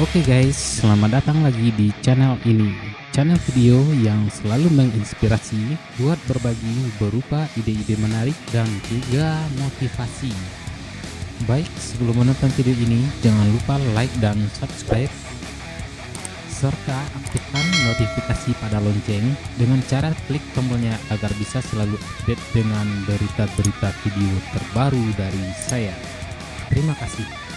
Oke guys, selamat datang lagi di channel ini. Channel video yang selalu menginspirasi buat berbagi berupa ide-ide menarik dan juga motivasi. Baik, sebelum menonton video ini, jangan lupa like dan subscribe serta aktifkan notifikasi pada lonceng dengan cara klik tombolnya agar bisa selalu update dengan berita-berita video terbaru dari saya. Terima kasih.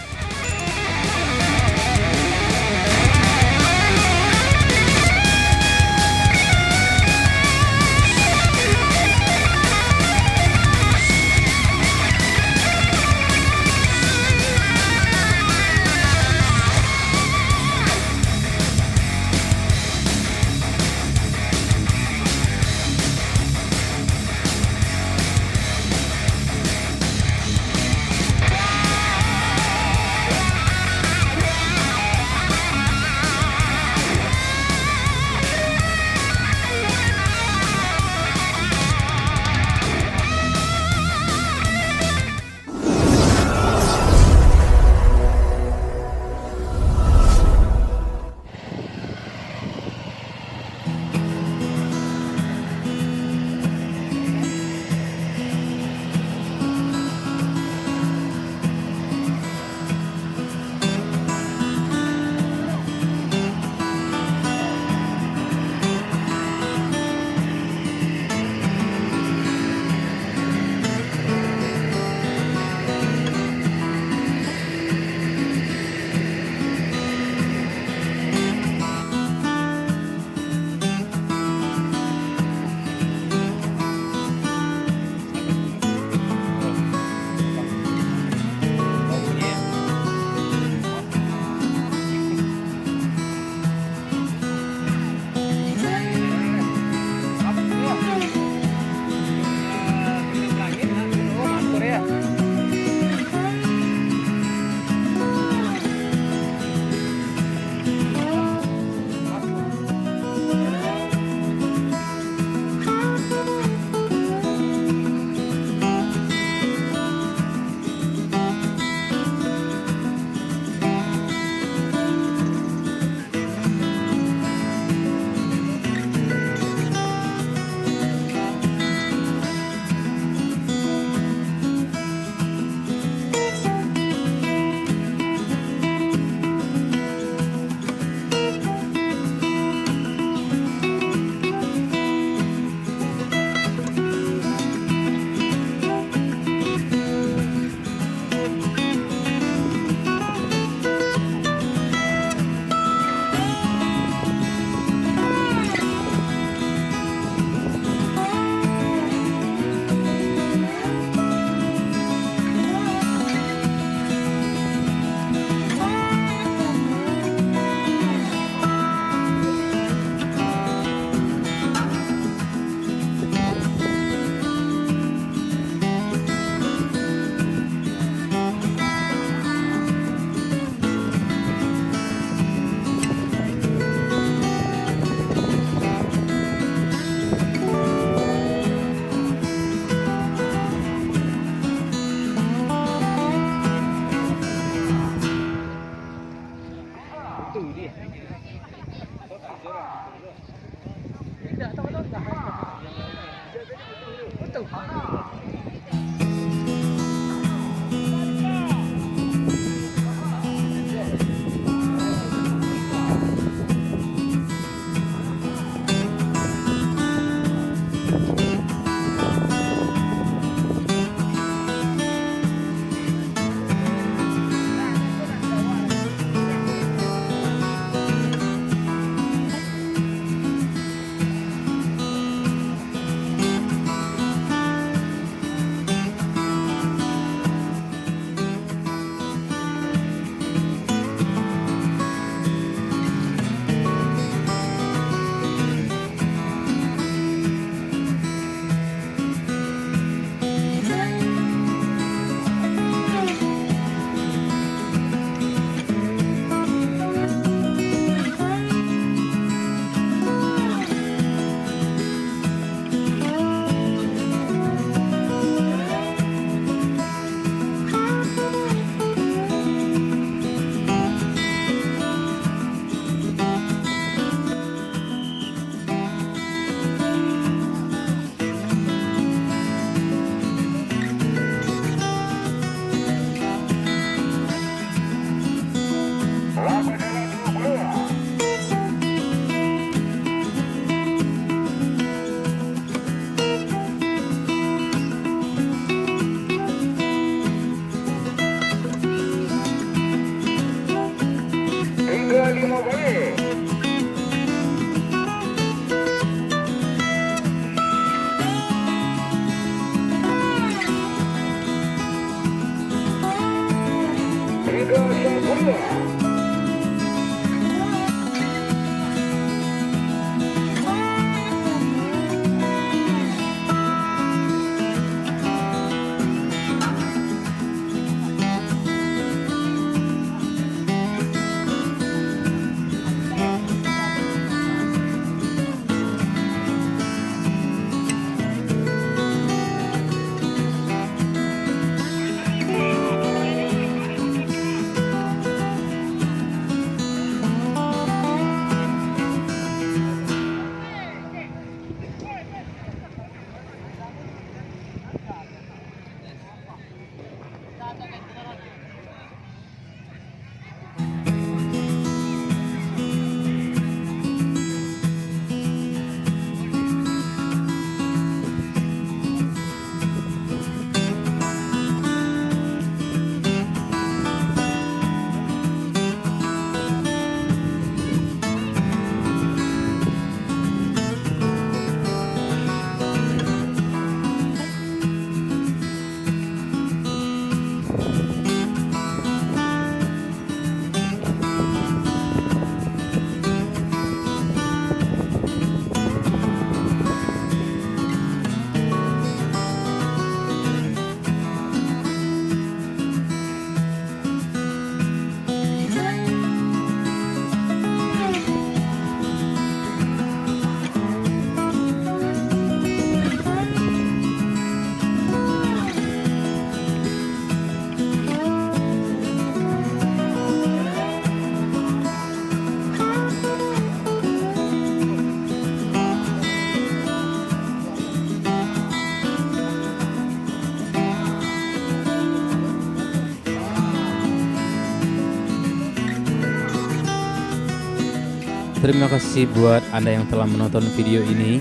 Terima kasih buat Anda yang telah menonton video ini.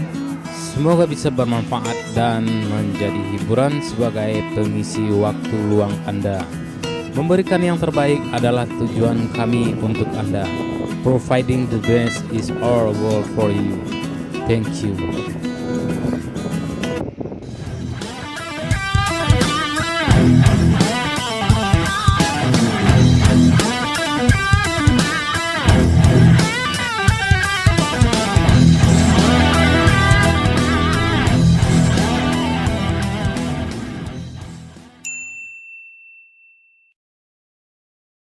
Semoga bisa bermanfaat dan menjadi hiburan sebagai pengisi waktu luang Anda. Memberikan yang terbaik adalah tujuan kami untuk Anda. Providing the best is our goal for you. Thank you.